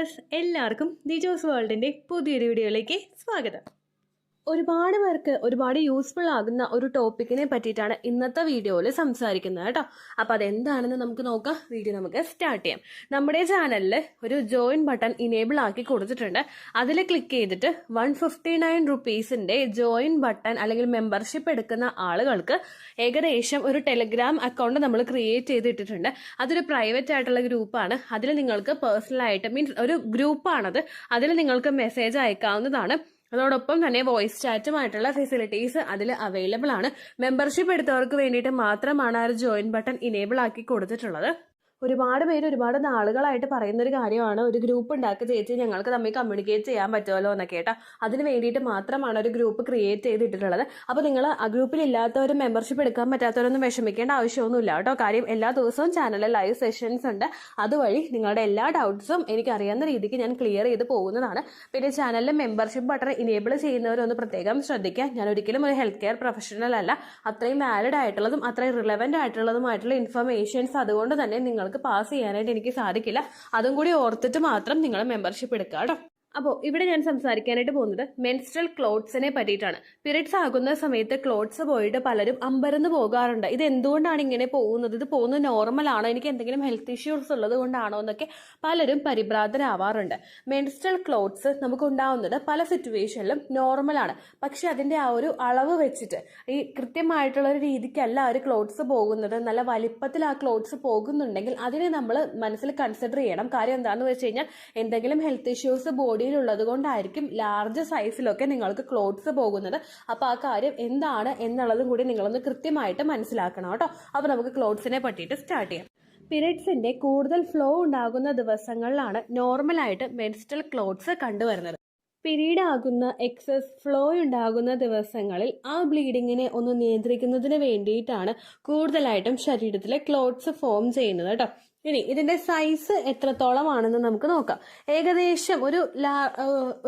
Viewers, എല്ലാവർക്കും ദിജോസ് വേൾഡിൻ്റെ പുതിയൊരു വീഡിയോയിലേക്ക് സ്വാഗതം. ഒരുപാട് പേർക്ക് ഒരുപാട് യൂസ്ഫുൾ ആകുന്ന ഒരു ടോപ്പിക്കിനെ പറ്റിയിട്ടാണ് ഇന്നത്തെ വീഡിയോയിൽ സംസാരിക്കുന്നത് കേട്ടോ. അപ്പോൾ അതെന്താണെന്ന് നമുക്ക് നോക്കാം. വീഡിയോ നമുക്ക് സ്റ്റാർട്ട് ചെയ്യാം. നമ്മുടെ ചാനലിൽ ഒരു ജോയിൻ ബട്ടൺ ഇനേബിൾ ആക്കി കൊടുത്തിട്ടുണ്ട്. അതിൽ ക്ലിക്ക് ചെയ്തിട്ട് 159 റുപ്പീസിൻ്റെ ജോയിൻ ബട്ടൺ അല്ലെങ്കിൽ മെമ്പർഷിപ്പ് എടുക്കുന്ന ആളുകൾക്ക് ഏകദേശം ഒരു ടെലഗ്രാം അക്കൗണ്ട് നമ്മൾ ക്രിയേറ്റ് ചെയ്തിട്ടിട്ടുണ്ട്. അതൊരു പ്രൈവറ്റ് ആയിട്ടുള്ള ഗ്രൂപ്പാണ്. അതിൽ നിങ്ങൾക്ക് പേഴ്സണലായിട്ട് മീൻസ് ഒരു ഗ്രൂപ്പാണത്. അതിൽ നിങ്ങൾക്ക് മെസ്സേജ് അയക്കാവുന്നതാണ്. അതോടൊപ്പം തന്നെ വോയിസ് ചാറ്റുമായിട്ടുള്ള ഫെസിലിറ്റീസ് അതിൽ അവൈലബിൾ ആണ്. മെമ്പർഷിപ്പ് എടുത്തവർക്ക് വേണ്ടിയിട്ട് മാത്രമാണ് ആ ഒരു ജോയിൻ ബട്ടൺ ഇനേബിൾ ആക്കി കൊടുത്തിട്ടുള്ളത്. ഒരുപാട് പേര് ഒരുപാട് നാളുകളായിട്ട് പറയുന്നൊരു കാര്യമാണ്, ഒരു ഗ്രൂപ്പ് ഉണ്ടാക്കി ചേച്ചി ഞങ്ങൾക്ക് തമ്മിൽ കമ്മ്യൂണിക്കേറ്റ് ചെയ്യാൻ പറ്റുമല്ലോ എന്നൊക്കെ കേട്ടോ. അതിന് വേണ്ടിയിട്ട് മാത്രമാണ് ഒരു ഗ്രൂപ്പ് ക്രിയേറ്റ് ചെയ്തിട്ടുള്ളത്. അപ്പോൾ നിങ്ങൾ ആ ഗ്രൂപ്പിൽ ഇല്ലാത്തവരും മെമ്പർഷിപ്പ് എടുക്കാൻ പറ്റാത്തവരൊന്നും വിഷമിക്കേണ്ട ആവശ്യമൊന്നുമില്ല കേട്ടോ. കാര്യം എല്ലാ ദിവസവും ചാനലിൽ ലൈവ് സെഷൻസ് ഉണ്ട്. അതുവഴി നിങ്ങളുടെ എല്ലാ ഡൗട്ട്സും എനിക്കറിയാവുന്ന രീതിക്ക് ഞാൻ ക്ലിയർ ചെയ്ത് പോകുന്നതാണ്. പിന്നെ ചാനലിൽ മെമ്പർഷിപ്പ് ബട്ടൺ ഇനേബിൾ ചെയ്യുന്നവരൊന്ന് പ്രത്യേകം ശ്രദ്ധിക്കുക. ഞാൻ ഒരിക്കലും ഒരു ഹെൽത്ത് കെയർ പ്രൊഫഷണൽ അല്ല. അത്രയും വാലിഡ് ആയിട്ടുള്ളതും അത്രയും റിലവൻ്റ് ആയിട്ടുള്ളതുമായിട്ടുള്ള ഇൻഫർമേഷൻസ് അതുകൊണ്ട് തന്നെ നിങ്ങൾ പാസ് ചെയ്യാനായിട്ട് എനിക്ക് സാധിക്കില്ല. അതും കൂടി ഓർത്തിട്ട് മാത്രം നിങ്ങൾ മെമ്പർഷിപ്പ് എടുക്കുക കേട്ടോ. അപ്പോൾ ഇവിടെ ഞാൻ സംസാരിക്കാനായിട്ട് പോകുന്നത് മെൻസ്ട്രൽ ക്ലോത്ത്സിനെ പറ്റിയിട്ടാണ്. പീരിയഡ്സ് ആകുന്ന സമയത്ത് ക്ലോത്ത്സ് പോയിട്ട് പലരും അമ്പരന്ന് പോകാറുണ്ട്. ഇത് എന്തുകൊണ്ടാണ് ഇങ്ങനെ പോകുന്നത്? ഇത് പോകുന്നത് നോർമൽ ആണോ? എനിക്ക് എന്തെങ്കിലും ഹെൽത്ത് ഇഷ്യൂസ് ഉള്ളത് കൊണ്ടാണോ എന്നൊക്കെ പലരും പരിഭ്രാന്തരാവാറുണ്ട്. മെൻസ്ട്രൽ ക്ലോത്ത്സ് നമുക്ക് ഉണ്ടാവുന്നത് പല സിറ്റുവേഷനിലും നോർമലാണ്. പക്ഷെ അതിൻ്റെ ആ ഒരു അളവ് വെച്ചിട്ട് ഈ കൃത്യമായിട്ടുള്ള ഒരു രീതിക്കല്ല ആ ഒരു ക്ലോത്ത്സ് പോകുന്നത്. നല്ല വലിപ്പത്തിൽ ആ ക്ലോത്ത്സ് പോകുന്നുണ്ടെങ്കിൽ അതിനെ നമ്മൾ മനസ്സിൽ കൺസിഡർ ചെയ്യണം. കാര്യം എന്താണെന്ന് വെച്ച് കഴിഞ്ഞാൽ എന്തെങ്കിലും ഹെൽത്ത് ഇഷ്യൂസ് ബോഡിയിലുള്ളത് കൊണ്ടായിരിക്കും ലാർജ് സൈസിലൊക്കെ നിങ്ങൾക്ക് ക്ലോത്ത്സ് പോകുന്നത്. അപ്പോൾ ആ കാര്യം എന്താണ് എന്നുള്ളതും കൂടി നിങ്ങളൊന്ന് കൃത്യമായിട്ട് മനസ്സിലാക്കണം കേട്ടോ. അപ്പോൾ നമുക്ക് ക്ലോത്ത്സിനെ പറ്റിയിട്ട് സ്റ്റാർട്ട് ചെയ്യാം. പീരിയഡ്സിന്റെ കൂടുതൽ ഫ്ലോ ഉണ്ടാകുന്ന ദിവസങ്ങളിലാണ് നോർമലായിട്ട് മെൻസ്ട്രൽ ക്ലോത്ത്സ് കണ്ടുവരുന്നത്. പീരീഡ് ആകുന്ന എക്സസ് ഫ്ലോ ഉണ്ടാകുന്ന ദിവസങ്ങളിൽ ആ ബ്ലീഡിങ്ങിനെ ഒന്ന് നിയന്ത്രിക്കുന്നതിന് വേണ്ടിയിട്ടാണ് കൂടുതലായിട്ടും ശരീരത്തിലെ ക്ലോത്ത്സ് ഫോം ചെയ്യുന്നത് കേട്ടോ. ഇനി ഇതിന്റെ സൈസ് എത്രത്തോളമാണെന്ന് നമുക്ക് നോക്കാം. ഏകദേശം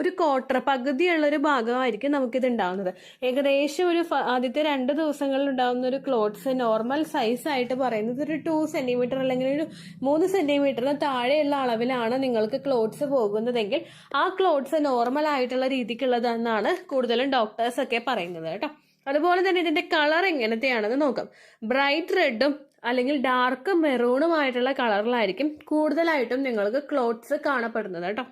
ഒരു ക്വാർട്ടർ പകുതിയുള്ള ഒരു ഭാഗമായിരിക്കും നമുക്കിത് ഉണ്ടാവുന്നത്. ഏകദേശം ഒരു ആദ്യത്തെ 2 ദിവസങ്ങളിൽ ഉണ്ടാകുന്ന ഒരു ക്ലോത്ത്സ് നോർമൽ സൈസ് ആയിട്ട് പറയുന്നത് ഒരു 2 സെന്റിമീറ്റർ അല്ലെങ്കിൽ ഒരു 3 സെന്റിമീറ്ററിന് താഴെയുള്ള അളവിലാണ് നിങ്ങൾക്ക് ക്ലോത്ത്സ് പോകുന്നതെങ്കിൽ ആ ക്ലോത്ത്സ് നോർമൽ ആയിട്ടുള്ള രീതിക്കുള്ളതെന്നാണ് കൂടുതലും ഡോക്ടേഴ്സ് ഒക്കെ പറയുന്നത് കേട്ടോ. അതുപോലെ തന്നെ ഇതിന്റെ കളർ എങ്ങനത്തെയാണെന്ന് നോക്കാം. ബ്രൈറ്റ് റെഡും അല്ലെങ്കിൽ ഡാർക്ക് മെറൂണുമായിട്ടുള്ള കളറിലായിരിക്കും കൂടുതലായിട്ടും നിങ്ങൾക്ക് ക്ലോത്ത്സ് കാണപ്പെടുന്നത് കേട്ടോ.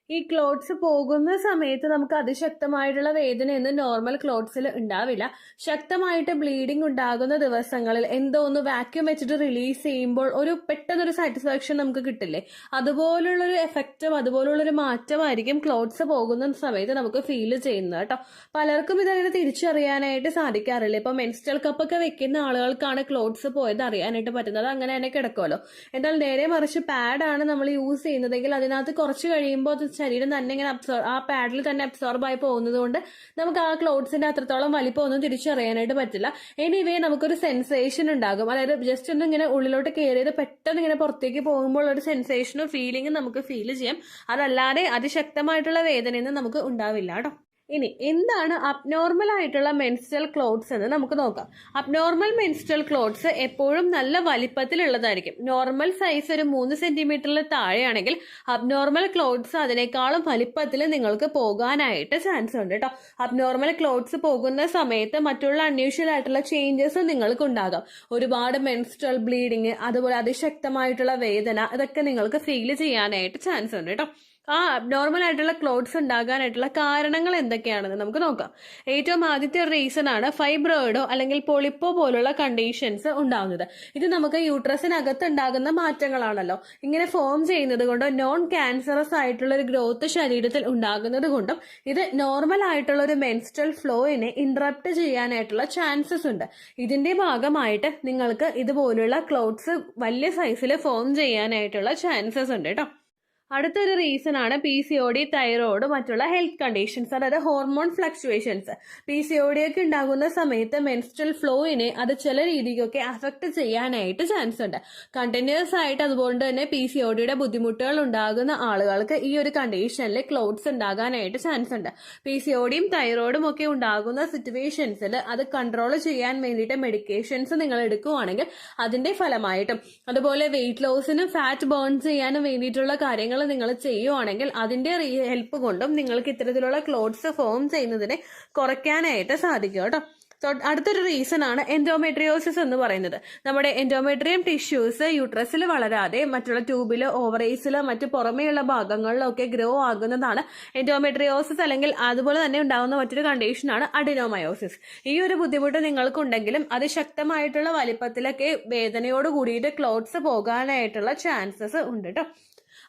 ഈ ക്ലോത്ത്സ് പോകുന്ന സമയത്ത് നമുക്ക് അതിശക്തമായിട്ടുള്ള വേദനയൊന്നും നോർമൽ ക്ലോത്ത്സിൽ ഉണ്ടാവില്ല. ശക്തമായിട്ട് ബ്ലീഡിംഗ് ഉണ്ടാകുന്ന ദിവസങ്ങളിൽ എന്തോ ഒന്ന് വാക്യൂം വെച്ചിട്ട് റിലീസ് ചെയ്യുമ്പോൾ ഒരു പെട്ടെന്നൊരു സാറ്റിസ്ഫാക്ഷൻ നമുക്ക് കിട്ടില്ലേ, അതുപോലുള്ളൊരു എഫക്റ്റും അതുപോലുള്ളൊരു മാറ്റമായിരിക്കും ക്ലോത്ത്സ് പോകുന്ന സമയത്ത് നമുക്ക് ഫീൽ ചെയ്യുന്നത് കേട്ടോ. പലർക്കും ഇതങ്ങനെ തിരിച്ചറിയാനായിട്ട് സാധിക്കാറില്ല. ഇപ്പൊ മെൻസ്ട്രൽ കപ്പൊക്കെ വെക്കുന്ന ആളുകൾക്കാണ് ക്ലോത്ത്സ് പോയത് അറിയാനായിട്ട് പറ്റുന്നത്. അങ്ങനെ തന്നെ കിടക്കുമല്ലോ. എന്നാൽ നേരെ മറിച്ച് പാഡാണ് നമ്മൾ യൂസ് ചെയ്യുന്നതെങ്കിൽ അതിനകത്ത് കുറച്ച് കഴിയുമ്പോൾ അത് ശരീരം തന്നെ ഇങ്ങനെ ആ പാഡിൽ തന്നെ അബ്സോർബ് ആയി പോകുന്നത് കൊണ്ട് നമുക്ക് ആ ക്ലോത്ത്സിന്റെ അത്രത്തോളം വലിപ്പം ഒന്നും തിരിച്ചറിയാനായിട്ട് പറ്റില്ല. എനിവേ നമുക്കൊരു സെൻസേഷൻ ഉണ്ടാകും. അതായത് ജസ്റ്റ് ഒന്ന് ഇങ്ങനെ ഉള്ളിലോട്ട് കയറിയത് പെട്ടെന്ന് ഇങ്ങനെ പുറത്തേക്ക് പോകുമ്പോൾ ഒരു സെൻസേഷനോ ഫീലിംഗും നമുക്ക് ഫീൽ ചെയ്യാം. അതല്ലാതെ അതിശക്തമായിട്ടുള്ള വേദനയൊന്നും നമുക്ക് ഉണ്ടാവില്ല കേട്ടോ. ഇനി എന്താണ് അബ്നോർമൽ ആയിട്ടുള്ള മെൻസ്ട്രൽ ക്ലോത്ത്സ് എന്ന് നമുക്ക് നോക്കാം. അബ്നോർമൽ മെൻസ്ട്രൽ ക്ലോത്ത്സ് എപ്പോഴും നല്ല വലിപ്പത്തിലുള്ളതായിരിക്കും. നോർമൽ സൈസ് ഒരു 3 സെന്റിമീറ്ററിൽ താഴെയാണെങ്കിൽ അബ്നോർമൽ ക്ലോത്ത്സ് അതിനേക്കാളും വലിപ്പത്തിൽ നിങ്ങൾക്ക് പോകാനായിട്ട് ചാൻസ് ഉണ്ട് കേട്ടോ. അബ്നോർമൽ ക്ലോത്ത്സ് പോകുന്ന സമയത്ത് മറ്റുള്ള അൺയൂഷ്വൽ ആയിട്ടുള്ള ചേഞ്ചസ് നിങ്ങൾക്ക് ഉണ്ടാകാം. ഒരുപാട് മെൻസ്ട്രൽ ബ്ലീഡിങ്, അതുപോലെ അതിശക്തമായിട്ടുള്ള വേദന, ഇതൊക്കെ നിങ്ങൾക്ക് ഫീൽ ചെയ്യാനായിട്ട് ചാൻസ് ഉണ്ട് കേട്ടോ. ആ അബ്നോർമൽ ആയിട്ടുള്ള ക്ലോത്ത്സ് ഉണ്ടാകാനായിട്ടുള്ള കാരണങ്ങൾ എന്തൊക്കെയാണെന്ന് നമുക്ക് നോക്കാം. ഏറ്റവും ആദ്യത്തെ ഒരു റീസൺ ആണ് ഫൈബ്രോയിഡോ അല്ലെങ്കിൽ പൊളിപ്പോ പോലുള്ള കണ്ടീഷൻസ് ഉണ്ടാകുന്നത്. ഇത് നമുക്ക് യൂട്രസിനകത്ത് ഉണ്ടാകുന്ന മാറ്റങ്ങളാണല്ലോ. ഇങ്ങനെ ഫോം ചെയ്യുന്നത് കൊണ്ടും നോൺ ക്യാൻസറസ് ആയിട്ടുള്ള ഒരു ഗ്രോത്ത് ശരീരത്തിൽ ഉണ്ടാകുന്നത് കൊണ്ടും ഇത് നോർമൽ ആയിട്ടുള്ള ഒരു മെൻസ്ട്രൽ ഫ്ലോയിനെ ഇന്ററപ്റ്റ് ചെയ്യാനായിട്ടുള്ള ചാൻസസ് ഉണ്ട്. ഇതിന്റെ ഭാഗമായിട്ട് നിങ്ങൾക്ക് ഇതുപോലുള്ള ക്ലോത്ത്സ് വലിയ സൈസിൽ ഫോം ചെയ്യാനായിട്ടുള്ള ചാൻസസ് ഉണ്ട് കേട്ടോ. അടുത്തൊരു റീസൺ ആണ് PCOD, തൈറോയ്ഡ്, മറ്റുള്ള ഹെൽത്ത് കണ്ടീഷൻസ്, അതായത് ഹോർമോൺ ഫ്ലക്ച്വേഷൻസ്. PCOD ഒക്കെ ഉണ്ടാകുന്ന സമയത്ത് മെൻസ്ട്രൽ ഫ്ലോയിനെ അത് ചില രീതിക്കൊക്കെ അഫക്ട് ചെയ്യാനായിട്ട് ചാൻസ് ഉണ്ട്. കണ്ടിന്യൂസ് ആയിട്ട് അതുകൊണ്ട് തന്നെ PCODയുടെ ബുദ്ധിമുട്ടുകൾ ഉണ്ടാകുന്ന ആളുകൾക്ക് ഈ ഒരു കണ്ടീഷനിൽ ക്ലോത്ത്സ് ഉണ്ടാകാനായിട്ട് ചാൻസ് ഉണ്ട്. PCODയും തൈറോയ്ഡും ഒക്കെ ഉണ്ടാകുന്ന സിറ്റുവേഷൻസിൽ അത് കൺട്രോൾ ചെയ്യാൻ വേണ്ടിയിട്ട് മെഡിക്കേഷൻസ് നിങ്ങൾ എടുക്കുകയാണെങ്കിൽ അതിന്റെ ഫലമായിട്ടും അതുപോലെ വെയിറ്റ് ലോസിനും ഫാറ്റ് ബേൺ ചെയ്യാനും വേണ്ടിയിട്ടുള്ള കാര്യങ്ങൾ കാര്യങ്ങൾ നിങ്ങൾ ചെയ്യുവാണെങ്കിൽ അതിന്റെ ഹെൽപ്പ് കൊണ്ടും നിങ്ങൾക്ക് ഇത്തരത്തിലുള്ള ക്ലോട്ട്സ് ഫോം ചെയ്യുന്നതിനെ കുറയ്ക്കാനായിട്ട് സാധിക്കും കേട്ടോ. അടുത്തൊരു റീസൺ ആണ് എൻഡോമെട്രിയോസിസ് എന്ന് പറയുന്നത്. നമ്മുടെ എൻഡോമെട്രിയം ടിഷ്യൂസ് യൂട്രസിൽ വളരാതെ മറ്റുള്ള ട്യൂബില്, ഓവറീസില്, മറ്റു പുറമേയുള്ള ഭാഗങ്ങളിലൊക്കെ ഗ്രോ ആകുന്നതാണ് എൻഡോമെട്രിയോസിസ്. അല്ലെങ്കിൽ അതുപോലെ തന്നെ ഉണ്ടാകുന്ന മറ്റൊരു കണ്ടീഷനാണ് അഡിനോമയോസിസ്. ഈ ഒരു ബുദ്ധിമുട്ട് നിങ്ങൾക്കുണ്ടെങ്കിലും അത് ശക്തമായിട്ടുള്ള വലിപ്പത്തിലൊക്കെ വേദനയോട് കൂടിയിട്ട് ക്ലോട്ട്സ് പോകാനായിട്ടുള്ള ചാൻസസ് ഉണ്ട് കേട്ടോ.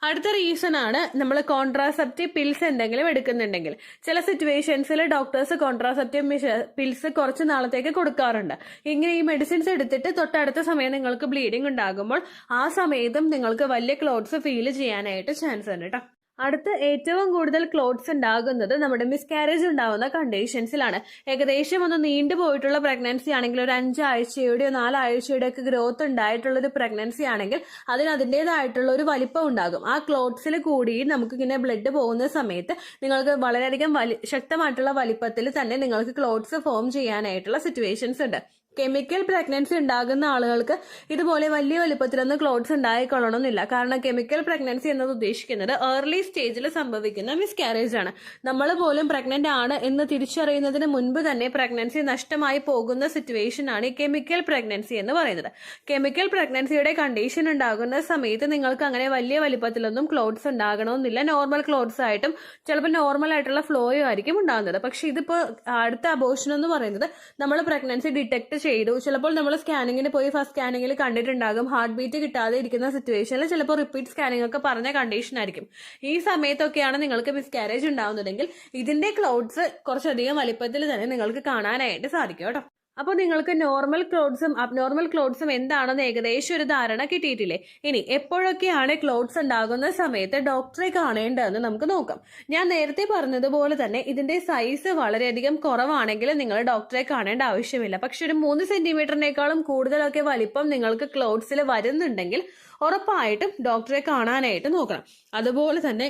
അടുത്ത റീസൺ ആണ് നമ്മൾ കോൺട്രാസെപ്റ്റീവ് പിൽസ് എന്തെങ്കിലും എടുക്കുന്നുണ്ടെങ്കിൽ. ചില സിറ്റുവേഷൻസിൽ ഡോക്ടേഴ്സ് കോൺട്രാസെപ്റ്റീവ് പിൽസ് കുറച്ച് നാളത്തേക്ക് കൊടുക്കാറുണ്ട്. ഇങ്ങനെ ഈ മെഡിസിൻസ് എടുത്തിട്ട് തൊട്ടടുത്ത സമയം നിങ്ങൾക്ക് ബ്ലീഡിംഗ് ഉണ്ടാകുമ്പോൾ ആ സമയത്തും നിങ്ങൾക്ക് വലിയ ക്ലോട്ട്സ് ഫീൽ ചെയ്യാനായിട്ട് ചാൻസ് ഉണ്ട് കേട്ടോ. അടുത്ത് ഏറ്റവും കൂടുതൽ ക്ലോട്ട്സ് ഉണ്ടാകുന്നത് നമ്മുടെ മിസ്കാരേജ് ഉണ്ടാകുന്ന കണ്ടീഷൻസിലാണ്. ഏകദേശം ഒന്ന് നീണ്ടുപോയിട്ടുള്ള പ്രഗ്നൻസി ആണെങ്കിൽ, ഒരു 5 ആഴ്ചയുടെയോ 4 ആഴ്ചയുടെ ഒക്കെ ഗ്രോത്ത് ഉണ്ടായിട്ടുള്ള ഒരു പ്രഗ്നൻസി ആണെങ്കിൽ അതിന് അതിൻ്റെതായിട്ടുള്ള ഒരു വലിപ്പം ഉണ്ടാകും. ആ ക്ലോട്ട്സിൽ കൂടി നമുക്ക് ഇങ്ങനെ ബ്ലഡ് പോകുന്ന സമയത്ത് നിങ്ങൾക്ക് വളരെയധികം ശക്തമായിട്ടുള്ള വലിപ്പത്തിൽ തന്നെ നിങ്ങൾക്ക് ക്ലോട്ട്സ് ഫോം ചെയ്യാനായിട്ടുള്ള സിറ്റുവേഷൻസ് ഉണ്ട്. കെമിക്കൽ പ്രഗ്നൻസി ഉണ്ടാകുന്ന ആളുകൾക്ക് ഇതുപോലെ വലിയ വലുപ്പത്തിലൊന്നും ക്ലോട്ട്സ് ഉണ്ടായിക്കൊള്ളണമെന്നില്ല. കാരണം കെമിക്കൽ പ്രഗ്നൻസി എന്നത് ഉദ്ദേശിക്കുന്നത് ഏർലി സ്റ്റേജിൽ സംഭവിക്കുന്ന മിസ്കാരേജ് ആണ്. നമ്മൾ പോലും പ്രഗ്നന്റ് ആണ് എന്ന് തിരിച്ചറിയുന്നതിന് മുൻപ് തന്നെ പ്രഗ്നൻസി നഷ്ടമായി പോകുന്ന സിറ്റുവേഷൻ ആണ് ഈ കെമിക്കൽ പ്രഗ്നൻസി എന്ന് പറയുന്നത്. കെമിക്കൽ പ്രഗ്നൻസിയുടെ കണ്ടീഷൻ ഉണ്ടാകുന്ന സമയത്ത് നിങ്ങൾക്ക് അങ്ങനെ വലിയ വലുപ്പത്തിലൊന്നും ക്ലോട്ട്സ് ഉണ്ടാകണമെന്നില്ല. നോർമൽ ക്ലോട്ട്സ് ആയിട്ടും ചിലപ്പോൾ നോർമൽ ആയിട്ടുള്ള ഫ്ലോയും ആയിരിക്കും ഉണ്ടാകുന്നത്. പക്ഷെ ഇതിപ്പോ അടുത്ത അബോർഷൻ എന്ന് പറയുന്നത് നമ്മൾ പ്രഗ്നൻസി ഡിറ്റക്ട് ചെയ്തു, ചിലപ്പോൾ നമ്മൾ സ്കാനിങ്ങിന് പോയി ഫസ്റ്റ് സ്കാനിങ്ങിൽ കണ്ടിട്ടുണ്ടാകും ഹാർട്ട് ബീറ്റ് കിട്ടാതെ ഇരിക്കുന്ന സിറ്റുവേഷനിൽ ചിലപ്പോൾ റിപ്പീറ്റ് സ്കാനിങ് ഒക്കെ പറഞ്ഞ കണ്ടീഷൻ ആയിരിക്കും. ഈ സമയത്തൊക്കെയാണ് നിങ്ങൾക്ക് മിസ്കാരേജ് ഉണ്ടാവുന്നതെങ്കിൽ ഇതിന്റെ ക്ലോട്ട്സ് കുറച്ചധികം വലിപ്പത്തിൽ തന്നെ നിങ്ങൾക്ക് കാണാനായിട്ട് സാധിക്കും കേട്ടോ. അപ്പോൾ നിങ്ങൾക്ക് നോർമൽ ക്ലോട്ട്സും അബ്നോർമൽ ക്ലോട്ട്സും എന്താണെന്ന് ഏകദേശം ഒരു ധാരണ കിട്ടിയിട്ടില്ലേ? ഇനി എപ്പോഴൊക്കെയാണ് ക്ലോട്ട്സ് ഉണ്ടാകുന്ന സമയത്ത് ഡോക്ടറെ കാണേണ്ടതെന്ന് നമുക്ക് നോക്കാം. ഞാൻ നേരത്തെ പറഞ്ഞതുപോലെ തന്നെ ഇതിന്റെ സൈസ് വളരെയധികം കുറവാണെങ്കിൽ നിങ്ങൾ ഡോക്ടറെ കാണേണ്ട ആവശ്യമില്ല. പക്ഷെ ഒരു 3 സെന്റിമീറ്ററിനേക്കാളും കൂടുതലൊക്കെ വലിപ്പം നിങ്ങൾക്ക് ക്ലോട്ട്സിൽ വരുന്നുണ്ടെങ്കിൽ ഉറപ്പായിട്ടും ഡോക്ടറെ കാണാനായിട്ട് നോക്കണം. അതുപോലെ തന്നെ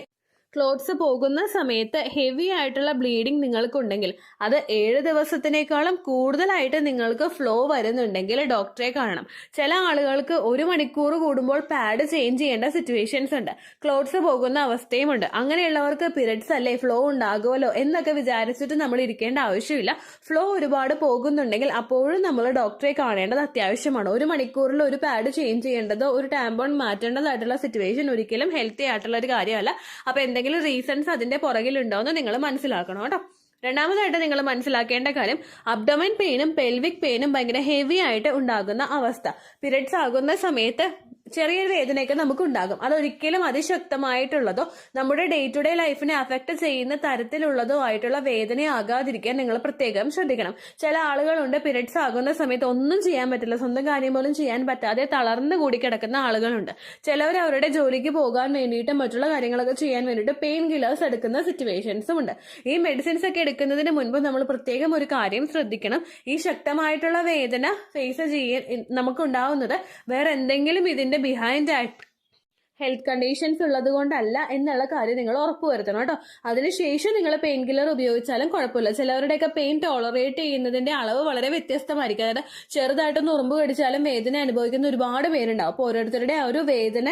ക്ലോട്ട്സ് പോകുന്ന സമയത്ത് ഹെവി ആയിട്ടുള്ള ബ്ലീഡിംഗ് നിങ്ങൾക്കുണ്ടെങ്കിൽ, അത് 7 ദിവസത്തിനേക്കാളും കൂടുതലായിട്ട് നിങ്ങൾക്ക് ഫ്ലോ വരുന്നുണ്ടെങ്കിൽ ഡോക്ടറെ കാണണം. ചില ആളുകൾക്ക് 1 മണിക്കൂർ കൂടുമ്പോൾ പാഡ് ചേഞ്ച് ചെയ്യേണ്ട സിറ്റുവേഷൻസ് ഉണ്ട്. ക്ലോട്ട്സ് പോകുന്ന അവസ്ഥയുമുണ്ട്. അങ്ങനെയുള്ളവർക്ക് പീരിയഡ്സ് അല്ലേ, ഫ്ലോ ഉണ്ടാകുമല്ലോ എന്നൊക്കെ വിചാരിച്ചിട്ട് നമ്മൾ ഇരിക്കേണ്ട ആവശ്യമില്ല. ഫ്ലോ ഒരുപാട് പോകുന്നുണ്ടെങ്കിൽ അപ്പോഴും നമ്മൾ ഡോക്ടറെ കാണേണ്ടത് അത്യാവശ്യമാണ്. 1 മണിക്കൂറിൽ ഒരു പാഡ് ചേഞ്ച് ചെയ്യേണ്ടതോ ഒരു ടാമ്പോൺ മാറ്റേണ്ടതായിട്ടുള്ള സിറ്റുവേഷൻ ഒരിക്കലും ഹെൽത്തി ആയിട്ടുള്ള ഒരു കാര്യമല്ല. അപ്പൊ എന്തെങ്കിലും റീസൺസ് അതിന്റെ പുറകിലുണ്ടോ എന്ന് നിങ്ങൾ മനസ്സിലാക്കണം കേട്ടോ. രണ്ടാമതായിട്ട് നിങ്ങൾ മനസ്സിലാക്കേണ്ട കാര്യം, അബ്ഡോമൻ പെയിനും പെൽവിക് പെയിനും ഭയങ്കര ഹെവി ആയിട്ട് ഉണ്ടാകുന്ന അവസ്ഥ. പീരിയഡ്സ് ആകുന്ന സമയത്ത് ചെറിയൊരു വേദനയൊക്കെ നമുക്ക് ഉണ്ടാകും. അതൊരിക്കലും അതിശക്തമായിട്ടുള്ളതോ നമ്മുടെ ഡേ ടു ഡേ ലൈഫിനെ അഫക്ട് ചെയ്യുന്ന തരത്തിലുള്ളതോ ആയിട്ടുള്ള വേദനയാകാതിരിക്കാൻ നിങ്ങൾ പ്രത്യേകം ശ്രദ്ധിക്കണം. ചില ആളുകളുണ്ട് പീരിയഡ്സ് ആകുന്ന സമയത്ത് ഒന്നും ചെയ്യാൻ പറ്റില്ല, സ്വന്തം കാര്യം പോലും ചെയ്യാൻ പറ്റാതെ തളർന്നു കൂടി കിടക്കുന്ന ആളുകളുണ്ട്. ചിലവർ അവരുടെ ജോലിക്ക് പോകാൻ വേണ്ടിയിട്ട് മറ്റുള്ള കാര്യങ്ങളൊക്കെ ചെയ്യാൻ വേണ്ടിയിട്ട് പെയിൻ കില്ലേഴ്സ് എടുക്കുന്ന സിറ്റുവേഷൻസും ഉണ്ട്. ഈ മെഡിസിൻസ് ഒക്കെ എടുക്കുന്നതിന് മുൻപ് നമ്മൾ പ്രത്യേകം ഒരു കാര്യം ശ്രദ്ധിക്കണം. ഈ ശക്തമായിട്ടുള്ള വേദന ഫേസ് ചെയ്യാൻ നമുക്കുണ്ടാവുന്നത് വേറെ എന്തെങ്കിലും ഇതിന്റെ ബിഹൈൻഡ് ആയിട്ട് ഹെൽത്ത് കണ്ടീഷൻസ് ഉള്ളത് കൊണ്ടല്ല എന്നുള്ള കാര്യം നിങ്ങൾ ഉറപ്പുവരുത്തണം കേട്ടോ. അതിനുശേഷം നിങ്ങൾ പെയിൻ കില്ലർ ഉപയോഗിച്ചാലും കുഴപ്പമില്ല. ചിലവരുടെയൊക്കെ പെയിൻ ടോളറേറ്റ് ചെയ്യുന്നതിന്റെ അളവ് വളരെ വ്യത്യസ്തമായിരിക്കും. അതായത് ചെറുതായിട്ടൊന്ന് ഉറുമ്പ് കടിച്ചാലും വേദന അനുഭവിക്കുന്ന ഒരുപാട് പേരുണ്ടാവും. അപ്പോൾ ഓരോരുത്തരുടെ ആ ഒരു വേദന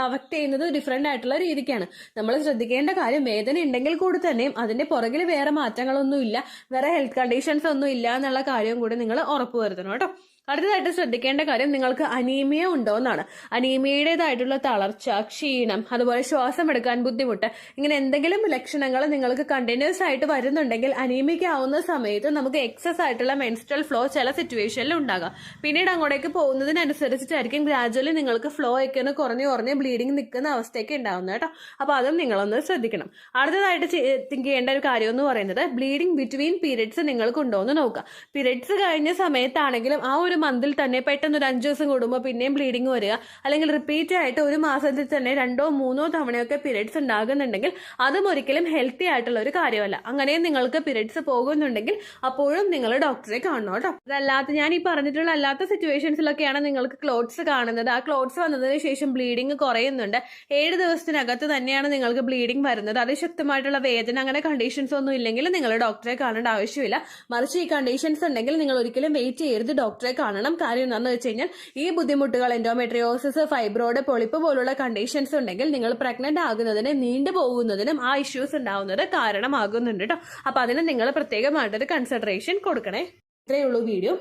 അഫക്ട് ചെയ്യുന്നത് ഡിഫറെന്റ് ആയിട്ടുള്ള രീതിക്കാണ്. നമ്മൾ ശ്രദ്ധിക്കേണ്ട കാര്യം, വേദന ഉണ്ടെങ്കിൽ കൂടി തന്നെയും അതിന്റെ പുറകിൽ വേറെ മാറ്റങ്ങളൊന്നും ഇല്ല, വേറെ ഹെൽത്ത് കണ്ടീഷൻസ് ഒന്നും ഇല്ല എന്നുള്ള കാര്യം കൂടി നിങ്ങൾ ഉറപ്പുവരുത്തണം കേട്ടോ. അടുത്തതായിട്ട് ശ്രദ്ധിക്കേണ്ട കാര്യം, നിങ്ങൾക്ക് അനീമിയ ഉണ്ടോ എന്നാണ്. അനീമിയയുടേതായിട്ടുള്ള തളർച്ച, ക്ഷീണം, അതുപോലെ ശ്വാസം എടുക്കാൻ ബുദ്ധിമുട്ട്, ഇങ്ങനെ എന്തെങ്കിലും ലക്ഷണങ്ങൾ നിങ്ങൾക്ക് കണ്ടിന്യൂസ് ആയിട്ട് വരുന്നുണ്ടെങ്കിൽ അനീമിക് ആവുന്ന സമയത്ത് നമുക്ക് എക്സസ് ആയിട്ടുള്ള മെൻസ്ട്രൽ ഫ്ലോ ചില സിറ്റുവേഷനിൽ ഉണ്ടാകാം. പിന്നീട് അങ്ങോട്ടേക്ക് പോകുന്നതിനനുസരിച്ചിട്ടായിരിക്കും ഗ്രാജുവലി നിങ്ങൾക്ക് ഫ്ലോ ഒക്കെ കുറഞ്ഞ് ബ്ലീഡിങ് നിൽക്കുന്ന അവസ്ഥയൊക്കെ ഉണ്ടാവുന്നത് കേട്ടോ. അപ്പൊ അതും നിങ്ങളൊന്ന് ശ്രദ്ധിക്കണം. അടുത്തതായിട്ട് തിങ്ക് ചെയ്യേണ്ട ഒരു കാര്യം എന്ന് പറയുന്നത്, ബ്ലീഡിങ് ബിറ്റ്വീൻ പീരിയഡ്സ് നിങ്ങൾക്ക് ഉണ്ടോ എന്ന് നോക്കുക. പീരിയഡ്സ് കഴിഞ്ഞ സമയത്താണെങ്കിലും ആ ഒരു മന്തിൽ തന്നെ പെട്ടെന്ന് ഒരു 5 ദിവസം കൂടുമ്പോൾ പിന്നെയും ബ്ലീഡിങ് വരിക, അല്ലെങ്കിൽ റിപ്പീറ്റ് ആയിട്ട് ഒരു മാസത്തിൽ തന്നെ 2 or 3 തവണയൊക്കെ പീരിയഡ്സ് ഉണ്ടാകുന്നുണ്ടെങ്കിൽ അതും ഒരിക്കലും ഹെൽത്തി ആയിട്ടുള്ള ഒരു കാര്യമല്ല. അങ്ങനെ നിങ്ങൾക്ക് പീരിയഡ്സ് പോകുന്നുണ്ടെങ്കിൽ അപ്പോഴും നിങ്ങൾ ഡോക്ടറെ കാണണം കേട്ടോ. അതല്ലാത്ത ഞാൻ ഈ പറഞ്ഞിട്ടുള്ള അല്ലാത്ത സിറ്റുവേഷൻസിലൊക്കെയാണ് നിങ്ങൾക്ക് ക്ലോട്ട്സ് കാണുന്നത്. ആ ക്ലോട്ട്സ് വന്നതിന് ശേഷം ബ്ലീഡിങ് കുറയുന്നുണ്ട്, 7 ദിവസത്തിനകത്ത് തന്നെയാണ് നിങ്ങൾക്ക് ബ്ലീഡിങ് വരുന്നത്, അതിശക്തമായിട്ടുള്ള വേദന, അങ്ങനെ കണ്ടീഷൻസ് ഒന്നും ഇല്ലെങ്കിൽ നിങ്ങൾ ഡോക്ടറെ കാണേണ്ട ആവശ്യമില്ല. മറിച്ച് ഈ കണ്ടീഷൻസ് ഉണ്ടെങ്കിൽ നിങ്ങൾ ഒരിക്കലും വെയിറ്റ് ചെയ്യരുത്, ഡോക്ടറെ കാണണം. കാര്യം എന്താണെന്ന് വെച്ച് കഴിഞ്ഞാൽ ഈ ബുദ്ധിമുട്ടുകൾ എൻഡോമെട്രിയോസിസ്, ഫൈബ്രോയിഡ്, പൊളിപ്പ് പോലുള്ള കണ്ടീഷൻസ് ഉണ്ടെങ്കിൽ നിങ്ങൾ പ്രഗ്നന്റ് ആകുന്നതിന് നീണ്ടു പോകുന്നതിനും ആ ഇഷ്യൂസ് ഉണ്ടാവുന്നത് കാരണമാകുന്നുണ്ട് കേട്ടോ. അപ്പൊ അതിന് നിങ്ങൾ പ്രത്യേകമായിട്ടൊരു കൺസിഡറേഷൻ കൊടുക്കണേ. ഇത്രയേ ഉള്ളൂ വീഡിയോ.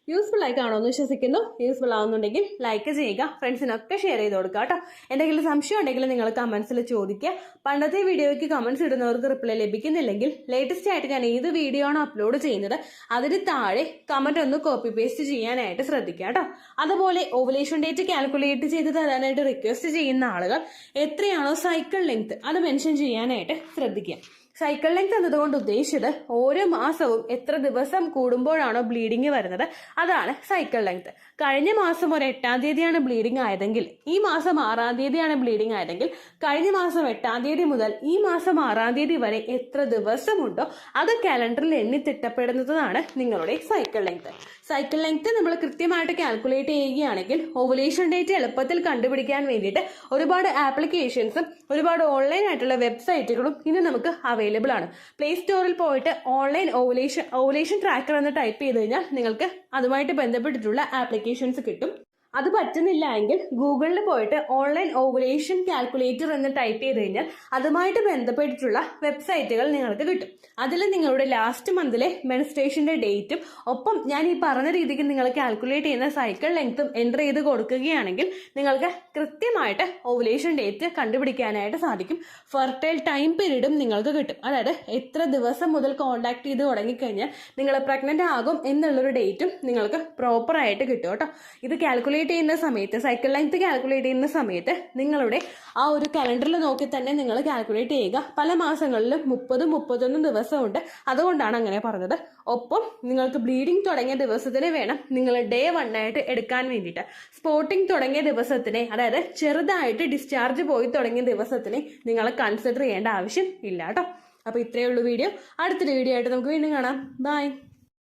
യൂസ്ഫുൾ ആയി കാണുമെന്ന് വിശ്വസിക്കുന്നു. യൂസ്ഫുൾ ആവുന്നുണ്ടെങ്കിൽ ലൈക്ക് ചെയ്യുക, ഫ്രണ്ട്സിനൊക്കെ ഷെയർ ചെയ്ത് കൊടുക്കുക കേട്ടോ. എന്തെങ്കിലും സംശയം ഉണ്ടെങ്കിൽ നിങ്ങൾ കമന്റ്സിൽ ചോദിക്കുക. പണ്ടത്തെ വീഡിയോയ്ക്ക് കമന്റ്സ് ഇടുന്നവർക്ക് റിപ്ലൈ ലഭിക്കുന്നില്ലെങ്കിൽ ലേറ്റസ്റ്റ് ആയിട്ട് ഞാൻ ഏത് വീഡിയോ ആണോ അപ്ലോഡ് ചെയ്യുന്നത് അതിന് താഴെ കമന്റ് ഒന്ന് കോപ്പി പേസ്റ്റ് ചെയ്യാനായിട്ട് ശ്രദ്ധിക്കുക കേട്ടോ. അതുപോലെ ഓവുലേഷൻ ഡേറ്റ് കാൽക്കുലേറ്റ് ചെയ്ത് തരാനായിട്ട് റിക്വസ്റ്റ് ചെയ്യുന്ന ആളുകൾ എത്രയാണോ സൈക്കിൾ ലെങ്ത് അത് മെൻഷൻ ചെയ്യാനായിട്ട് ശ്രദ്ധിക്കുക. സൈക്കിൾ ലെങ്ത് എന്നതുകൊണ്ട് ഉദ്ദേശിച്ചത് ഓരോ മാസവും എത്ര ദിവസം കൂടുമ്പോഴാണോ ബ്ലീഡിങ് വരുന്നത് അതാണ് സൈക്കിൾ ലെങ്ത്. കഴിഞ്ഞ മാസം ഒരു 8-ാം തീയതിയാണ് ബ്ലീഡിങ് ആയതെങ്കിൽ ഈ മാസം 6-ാം തീയതിയാണ് ബ്ലീഡിങ് ആയതെങ്കിൽ കഴിഞ്ഞ മാസം 8-ാം തീയതി മുതൽ ഈ മാസം 6-ാം തീയതി വരെ എത്ര ദിവസമുണ്ടോ അത് കാലണ്ടറിൽ എണ്ണി തിട്ടപ്പെടുന്നതാണ് നിങ്ങളുടെ സൈക്കിൾ ലെങ്ത്. സൈക്കിൾ ലെങ്ത് നമ്മൾ കൃത്യമായിട്ട് കാൽക്കുലേറ്റ് ചെയ്യുകയാണെങ്കിൽ ഓവുലേഷൻ ഡേറ്റ് എളുപ്പത്തിൽ കണ്ടുപിടിക്കാൻ വേണ്ടിയിട്ട് ഒരുപാട് ആപ്ലിക്കേഷൻസും ഒരുപാട് ഓൺലൈൻ ആയിട്ടുള്ള വെബ്സൈറ്റുകളും ഇന്ന് നമുക്ക് അവൈലബിൾ ആണ്. പ്ലേ സ്റ്റോറിൽ പോയിട്ട് ഓൺലൈൻ ഓവുലേഷൻ ട്രാക്കർ എന്ന് ടൈപ്പ് ചെയ്ത് കഴിഞ്ഞാൽ നിങ്ങൾക്ക് അതുമായിട്ട് ബന്ധപ്പെട്ടിട്ടുള്ള ആപ്ലിക്കേഷൻസ് കിട്ടും. അത് പറ്റുന്നില്ല എങ്കിൽ ഗൂഗിളിൽ പോയിട്ട് ഓൺലൈൻ ഓവുലേഷൻ കാൽക്കുലേറ്റർ എന്ന് ടൈപ്പ് ചെയ്ത് കഴിഞ്ഞാൽ അതുമായിട്ട് ബന്ധപ്പെട്ടിട്ടുള്ള വെബ്സൈറ്റുകൾ നിങ്ങൾക്ക് കിട്ടും. അതിൽ നിങ്ങളുടെ ലാസ്റ്റ് മന്തിലെ മെൻസ്ട്രേഷന്റെ ഡേറ്റും ഒപ്പം ഞാൻ ഈ പറഞ്ഞ രീതിക്ക് നിങ്ങൾ കാൽക്കുലേറ്റ് ചെയ്യുന്ന സൈക്കിൾ ലെങ്ത്തും എൻ്റർ ചെയ്ത് കൊടുക്കുകയാണെങ്കിൽ നിങ്ങൾക്ക് കൃത്യമായിട്ട് ഓവുലേഷൻ ഡേറ്റ് കണ്ടുപിടിക്കാനായിട്ട് സാധിക്കും. ഫെർട്ടൈൽ ടൈം പീരീഡും നിങ്ങൾക്ക് കിട്ടും. അതായത് എത്ര ദിവസം മുതൽ കോണ്ടാക്ട് ചെയ്ത് തുടങ്ങിക്കഴിഞ്ഞാൽ നിങ്ങൾ പ്രഗ്നന്റ് ആകും എന്നുള്ളൊരു ഡേറ്റും നിങ്ങൾക്ക് പ്രോപ്പറായിട്ട് കിട്ടും കേട്ടോ. ഇത് കാൽക്കുലേറ്റ് ചെയ്യുന്ന സമയത്ത് സൈക്കിൾ ലെങ്ത് കാൽക്കുലേറ്റ് ചെയ്യുന്ന സമയത്ത് നിങ്ങളുടെ ആ ഒരു കലണ്ടറിൽ നോക്കി തന്നെ നിങ്ങൾ കാൽക്കുലേറ്റ് ചെയ്യുക. പല മാസങ്ങളിലും 30-31 ദിവസമുണ്ട്, അതുകൊണ്ടാണ് അങ്ങനെ പറഞ്ഞത്. ഒപ്പം നിങ്ങൾക്ക് ബ്ലീഡിങ് തുടങ്ങിയ ദിവസത്തിന് വേണം നിങ്ങൾ ഡേ 1 ആയിട്ട് എടുക്കാൻ വേണ്ടിയിട്ട്. സ്പോട്ടിങ് തുടങ്ങിയ ദിവസത്തിനെ, അതായത് ചെറുതായിട്ട് ഡിസ്ചാർജ് പോയി തുടങ്ങിയ ദിവസത്തിനെ നിങ്ങൾ കൺസിഡർ ചെയ്യേണ്ട ആവശ്യം ഇല്ല കേട്ടോ. അപ്പൊ ഇത്രയേ ഉള്ളൂ വീഡിയോ. അടുത്തൊരു വീഡിയോ ആയിട്ട് നമുക്ക് വീണ്ടും കാണാം. ബൈ.